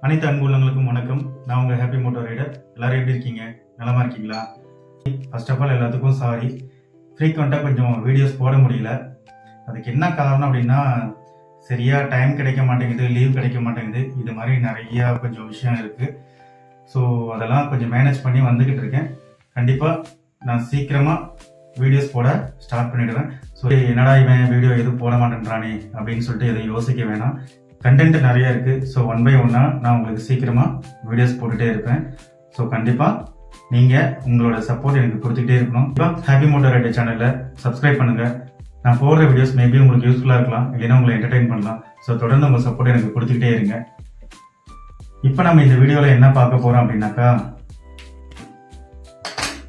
அனைத்து அன்பு உள்ளவங்களுக்கும் வணக்கம். நான் உங்கள் ஹாப்பி மோட்டோ ரைடர். எல்லாரும் எப்படி இருக்கீங்க? நலமா இருக்கீங்களா? ஃபர்ஸ்ட் ஆஃப் ஆல் எல்லாத்துக்கும் சாரி, ஃப்ரீக்வெண்ட்டாக கொஞ்சம் வீடியோஸ் போட முடியல. அதுக்கு என்ன காரணம் அப்படின்னா, சரியாக டைம் கிடைக்க மாட்டேங்குது, லீவ் கிடைக்க மாட்டேங்குது, இது மாதிரி நிறையா கொஞ்சம் விஷயம் இருக்குது. ஸோ அதெல்லாம் கொஞ்சம் மேனேஜ் பண்ணி வந்துக்கிட்டு இருக்கேன். கண்டிப்பாக நான் சீக்கிரமாக வீடியோஸ் போட ஸ்டார்ட் பண்ணிவிடுவேன். ஸோ என்னடா இவன் வீடியோ எதுவும் போட மாட்டேன்றானே அப்படின்னு சொல்லிட்டு எதுவும் யோசிக்க வேணாம். கண்டென்ட் நிறைய இருக்குது. ஸோ ஒன் பை ஒன்னாக நான் உங்களுக்கு சீக்கிரமாக வீடியோஸ் போட்டுகிட்டே இருப்பேன். ஸோ கண்டிப்பாக நீங்கள் உங்களோட சப்போர்ட் எனக்கு கொடுத்துக்கிட்டே இருக்கணும். இப்போ ஹாப்பி மோட்டோ ரைடர் சேனலில் சப்ஸ்கிரைப் பண்ணுங்கள். நான் போடுற வீடியோஸ் மேபி உங்களுக்கு யூஸ்ஃபுல்லாக இருக்கலாம், இல்லைன்னா உங்களை என்டர்டெயின் பண்ணலாம். ஸோ தொடர்ந்து உங்கள் சப்போர்ட் எனக்கு கொடுத்துக்கிட்டே இருங்க. இப்போ நம்ம இந்த வீடியோவில் என்ன பார்க்க போகிறோம் அப்படின்னாக்கா,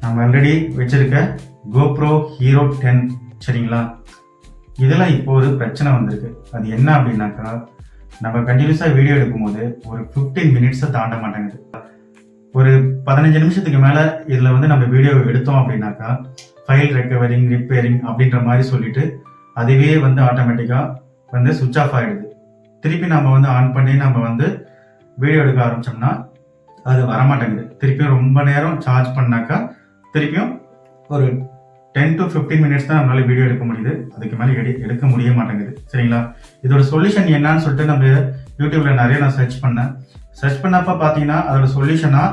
நம்ம ஆல்ரெடி வச்சிருக்க GoPro Hero 10 சரிங்களா, இதெல்லாம் இப்போ ஒரு பிரச்சனை வந்திருக்கு. அது என்ன அப்படின்னாக்கா, நம்ம கண்டினியூஸாக வீடியோ எடுக்கும்போது ஒரு 15 மினிட்ஸை தாண்ட மாட்டேங்குது. ஒரு 15 நிமிஷத்துக்கு மேலே இதில் வந்து நம்ம வீடியோ எடுத்தோம் அப்படின்னாக்கா ஃபைல் ரெக்கவரிங், ரிப்பேரிங் அப்படின்ற மாதிரி சொல்லிட்டு அதுவே வந்து ஆட்டோமேட்டிக்காக வந்து சுவிட்ச் ஆஃப் ஆகிடுது. திருப்பி நம்ம வந்து ஆன் பண்ணி நம்ம வந்து வீடியோ எடுக்க ஆரம்பித்தோம்னா அது வரமாட்டேங்குது. திருப்பியும் ரொம்ப நேரம் சார்ஜ் பண்ணாக்கா திருப்பியும் ஒரு 10 to 15 மினிட்ஸ் தான் நம்மளால வீடியோ எடுக்க முடியுது. அதுக்கு மேலே எடுக்க முடிய மாட்டேங்குது சரிங்களா. இதோட சொல்யூஷன் என்னன்னு சொல்லிட்டு நம்ம யூடியூப்ல நிறைய நான் சர்ச் பண்ணப்ப பார்த்தீங்கன்னா அதோட சொல்யூஷனா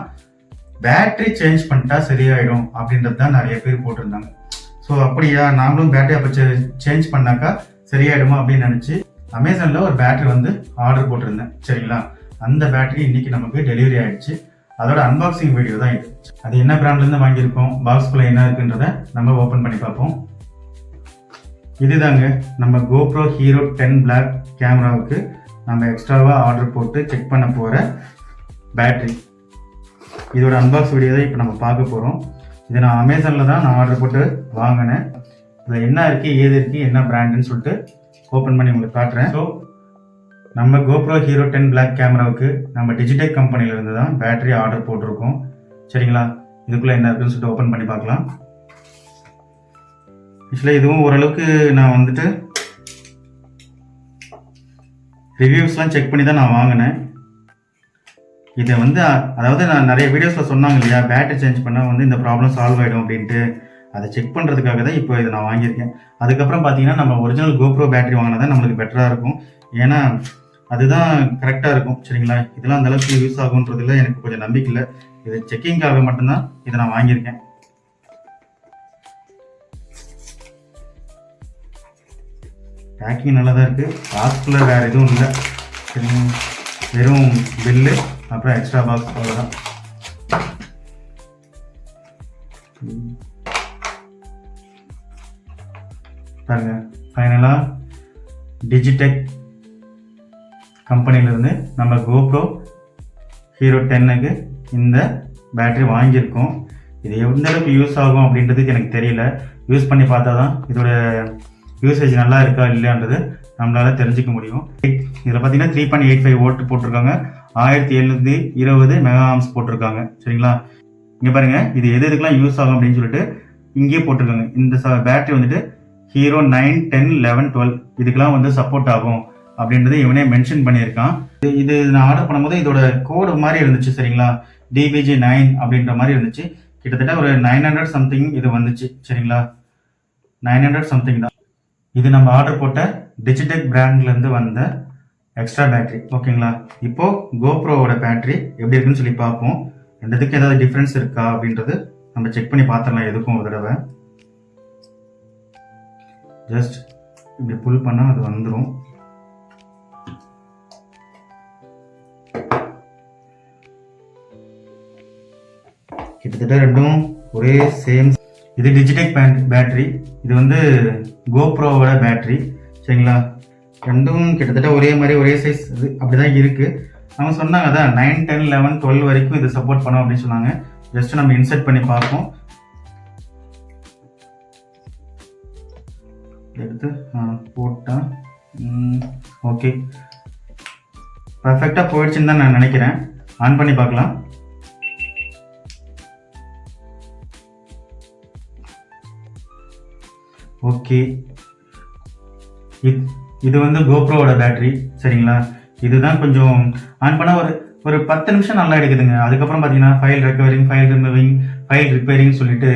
பேட்டரி சேஞ்ச் பண்ணிட்டா சரியாயிடும் அப்படின்றது தான் நிறைய பேர் போட்டிருந்தாங்க. ஸோ அப்படியா, நாமளும் பேட்டரி அப்போ சேஞ்ச் பண்ணாக்கா சரியாயிடுமா அப்படின்னு நினச்சி அமேசானில் ஒரு பேட்டரி வந்து ஆர்டர் போட்டிருந்தேன் சரிங்களா. அந்த பேட்டரி இன்னைக்கு நமக்கு டெலிவரி ஆயிடுச்சு. அதோட அன்பாக்சிங் வீடியோ தான் இது. அது என்ன பிராண்ட்லேருந்து வாங்கியிருக்கோம், பாக்ஸ்குள்ளே என்ன இருக்குன்றத நம்ம ஓப்பன் பண்ணி பார்ப்போம். இதுதாங்க நம்ம GoPro Hero 10 Black கேமராவுக்கு நம்ம எக்ஸ்ட்ராவாக ஆர்டர் போட்டு செக் பண்ண போகிற பேட்டரி. இதோட அன்பாக்ஸ் வீடியோ தான் இப்போ நம்ம பார்க்க போகிறோம். இதை நான் அமேசானில் தான் நான் ஆர்டர் போட்டு வாங்கினேன். இதில் என்ன இருக்குது, ஏது இருக்குது, என்ன பிராண்டுன்னு சொல்லிட்டு ஓப்பன் பண்ணி உங்களுக்கு காட்டுறேன். ஸோ நம்ம GoPro Hero 10 Black கேமராவுக்கு நம்ம டிஜிடெக் கம்பெனிலேருந்து தான் பேட்டரி ஆர்டர் போட்டிருக்கோம் சரிங்களா. இதுக்குள்ளே என்ன இருக்குன்னு சொல்லிட்டு ஓப்பன் பண்ணி பார்க்கலாம். ஆக்சுவலாக இதுவும் ஓரளவுக்கு நான் வந்துட்டு ரிவ்யூஸ்லாம் செக் பண்ணி தான் நான் வாங்கினேன். இதை வந்து அதாவது நான் நிறைய வீடியோஸில் சொன்னாங்க இல்லையா, பேட்டரி சேஞ்ச் பண்ணால் வந்து இந்த ப்ராப்ளம் சால்வ் ஆகிடும் அப்படின்ட்டு. அதை செக் பண்ணுறதுக்காக தான் இப்போ இதை நான் வாங்கியிருக்கேன். அதுக்கப்புறம் பார்த்தீங்கன்னா நம்ம ஒரிஜினல் GoPro பேட்டரி வாங்கினா தான் நம்மளுக்கு பெட்டராக இருக்கும். ஏன்னா அதுதான் கரெக்டாக இருக்கும் சரிங்களா. இதெல்லாம் அந்த அளவுக்கு யூஸ் ஆகுன்றதுல எனக்கு கொஞ்சம் நம்பிக்கை இல்லை. இது செக்கிங்காக மட்டும்தான் இதை நான் வாங்கியிருக்கேன். பேக்கிங் நல்லா தான் இருக்குது. பாக்ஸ்குள்ளே வேறு எதுவும் இல்லை சரிங்க, வெறும் பில்லு அப்புறம் எக்ஸ்ட்ரா பாக்ஸ் அவ்வளோதான். பாருங்க, ஃபைனலாக டிஜிடெக் கம்பெனியிலேருந்து நம்ம GoPro Hero 10க்கு இந்த பேட்டரி வாங்கியிருக்கோம். இது எந்த அளவுக்கு யூஸ் ஆகும் அப்படின்றதுக்கு எனக்கு தெரியல. யூஸ் பண்ணி பார்த்தா தான் இதோட யூசேஜ் நல்லா இருக்கா இல்லையான்றது நம்மளால தெரிஞ்சுக்க முடியும். இதில் பார்த்தீங்கன்னா 3.85 வோல்ட் போட்டிருக்காங்க, 1720 மெகா ஆம்ஸ் போட்டிருக்காங்க சரிங்களா. இங்கே பாருங்க, இது எது எதுக்கெல்லாம் யூஸ் ஆகும் அப்படின்னு சொல்லிட்டு இங்கேயே போட்டிருக்காங்க. இந்த பேட்டரி வந்துட்டு Hero 9, 10, 11, 12 இதுக்கெல்லாம் வந்து சப்போர்ட் ஆகும் அப்படின்றது இவனே மென்ஷன் பண்ணியிருக்கான். இது நான் ஆர்டர் பண்ணும்போது இதோட கோடு மாதிரி இருந்துச்சு சரிங்களா, DBG9 அப்படின்ற மாதிரி இருந்துச்சு. கிட்டத்தட்ட ஒரு 900 சம்திங் இது வந்துச்சு சரிங்களா, 900 சம்திங் தான். இது நம்ம ஆர்டர் போட்ட டிஜிடெக் பிராண்ட்லேருந்து வந்த எக்ஸ்ட்ரா பேட்டரி ஓகேங்களா. இப்போ GoProவோட பேட்டரி எப்படி இருக்குன்னு சொல்லி பார்ப்போம். ரெண்டுத்துக்கு ஏதாவது டிஃப்ரென்ஸ் இருக்கா அப்படின்றது நம்ம செக் பண்ணி பார்த்துடலாம். எதுக்கும் ஒரு தடவை ஜஸ்ட் இப்படி புல் பண்ணால் அது வந்துடும். கிட்டத்தட்ட ரெண்டும் ஒரே சேம். இது டிஜிடெக் பேட்டரி, இது வந்து GoProவோட பேட்டரி சரிங்களா. ரெண்டும் கிட்டத்தட்ட ஒரே மாதிரி ஒரே சைஸ் இது அப்படிதான் இருக்கு. அவங்க சொன்னாங்க அதான் 9, 10, 11, 12 வரைக்கும் இது சப்போர்ட் பண்ணும் அப்படின்னு சொன்னாங்க. ஜஸ்ட் நம்ம இன்சர்ட் பண்ணி பார்ப்போம். எடுத்து போட்டா ஓகே, பர்ஃபெக்டாக போயிடுச்சுன்னு தான் நான் நினைக்கிறேன். ஆன் பண்ணி பார்க்கலாம். ஓகே, இது வந்து GoProவோட பேட்டரி சரிங்களா. இதுதான் கொஞ்சம் ஆன் பண்ண ஒரு ஒரு 10 நிமிஷம் நல்லா எடுக்குதுங்க. அதுக்கப்புறம் பார்த்தீங்கன்னா file recovering, file removing, file repairing சொல்லிட்டு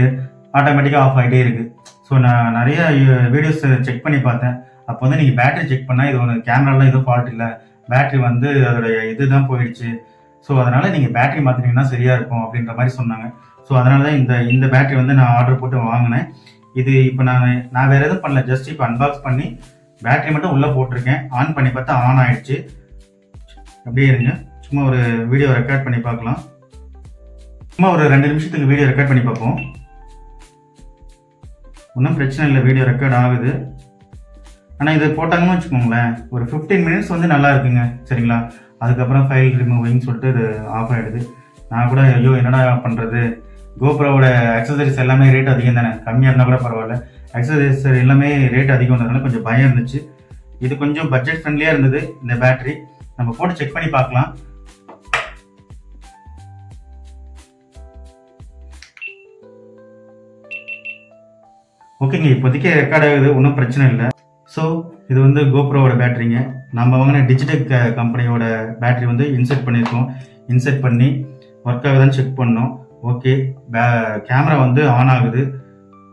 ஆட்டோமேட்டிக்காக ஆஃப் ஆகிட்டே இருக்கு. ஸோ நான் நிறைய வீடியோஸ் செக் பண்ணி பார்த்தேன். அப்போ வந்து நீங்கள் பேட்டரி செக் பண்ணால் இது ஒன்று கேமராலாம் எதுவும் ஃபால்ட் இல்லை, பேட்டரி வந்து அதோடைய இதுதான் போயிடுச்சு. ஸோ அதனால் நீங்கள் பேட்டரி மாற்றினீங்கன்னா சரியாக இருக்கும் அப்படின்ற மாதிரி சொன்னாங்க. ஸோ அதனால தான் இந்த பேட்டரி வந்து நான் ஆர்டர் போட்டு வாங்கினேன். இது இப்போ நான் வேறு எதுவும் பண்ணல, ஜஸ்ட் இப்போ அன்பாக்ஸ் பண்ணி பேட்டரி மட்டும் உள்ளே போட்டிருக்கேன். ஆன் பண்ணி பார்த்தா ஆன் ஆயிடுச்சு. அப்படியே இருங்க, சும்மா ஒரு வீடியோ ரெக்கார்ட் பண்ணி பார்க்கலாம். சும்மா ஒரு 2 நிமிஷத்துக்கு வீடியோ ரெக்கார்ட் பண்ணி பார்ப்போம். ஒன்றும் பிரச்சனை இல்லை, வீடியோ ரெக்கார்ட் ஆகுது. ஆனால் இது போட்டாங்கன்னு வச்சுக்கோங்களேன், ஒரு 15 மினிட்ஸ் வந்து நல்லா இருக்குங்க. சரிங்களா? அதுக்கப்புறம் ஃபைல் ரிமூவிங் சொல்லிட்டு இது ஆஃப் ஆகிடுது. நான் கூட ஐயோ என்னடா பண்ணுறது, கோப்ரோவோட அக்சசரிஸ் எல்லாமே ரேட் அதிகம் தானே, கம்மியாக இருந்தால் கூட பரவாயில்ல, அக்சசரிஸ் எல்லாமே ரேட் அதிகம்ன்றதுனால கொஞ்சம் பயம் இருந்துச்சு. இது கொஞ்சம் பட்ஜெட் ஃப்ரெண்ட்லியாக இருந்தது. இந்த பேட்டரி நம்ம போட்டு செக் பண்ணி பார்க்கலாம். ஓகேங்க, இப்போதைக்கு ரெக்கார்ட் ஆகுது, ஒன்றும் பிரச்சனை இல்லை. ஸோ இது வந்து கோப்ரோவோட பேட்டரிங்க. நம்ம வாங்கின டிஜிடெக் கம்பெனியோட பேட்டரி வந்து இன்செர்ட் பண்ணியிருக்கோம். இன்செர்ட் பண்ணி ஒர்க் ஆகுதான்னு செக் பண்ணோம். ஓகே, கேமரா வந்து ஆன் ஆகுது,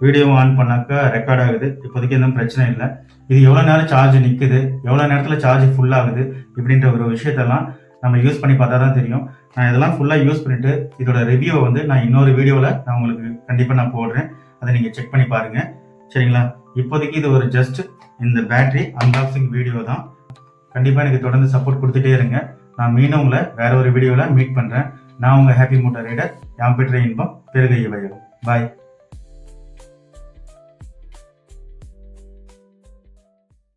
வீடியோவும் ஆன் பண்ணாக்கா ரெக்கார்ட் ஆகுது. இப்போதைக்கு எதுவும் பிரச்சனை இல்லை. இது எவ்வளோ நேரம் சார்ஜ் நிற்குது, எவ்வளோ நேரத்தில் சார்ஜ் ஃபுல் ஆகுது இப்படின்ற ஒரு விஷயத்தெல்லாம் நம்ம யூஸ் பண்ணி பார்த்தா தான் தெரியும். நான் இதெல்லாம் ஃபுல்லாக யூஸ் பண்ணிவிட்டு இதோட ரிவ்யூவை வந்து நான் இன்னொரு வீடியோவில் நான் உங்களுக்கு கண்டிப்பாக நான் போடுறேன். அதை நீங்கள் செக் பண்ணி பாருங்கள். சரிங்களா? இப்போதைக்கு இது ஒரு ஜஸ்ட் இந்த பேட்டரி அன்பாக்சிங் வீடியோ தான். கண்டிப்பாக எனக்கு தொடர்ந்து சப்போர்ட் கொடுத்துட்டே இருங்க. நான் மீண்டும் உங்களை வேற ஒரு வீடியோவில் மீட் பண்ணுறேன். நான் உங்கள் ஹாப்பி மோட்டார் ரைடர், யாம் பெற்ற இன்பம் பெருகை வையம். பாய்.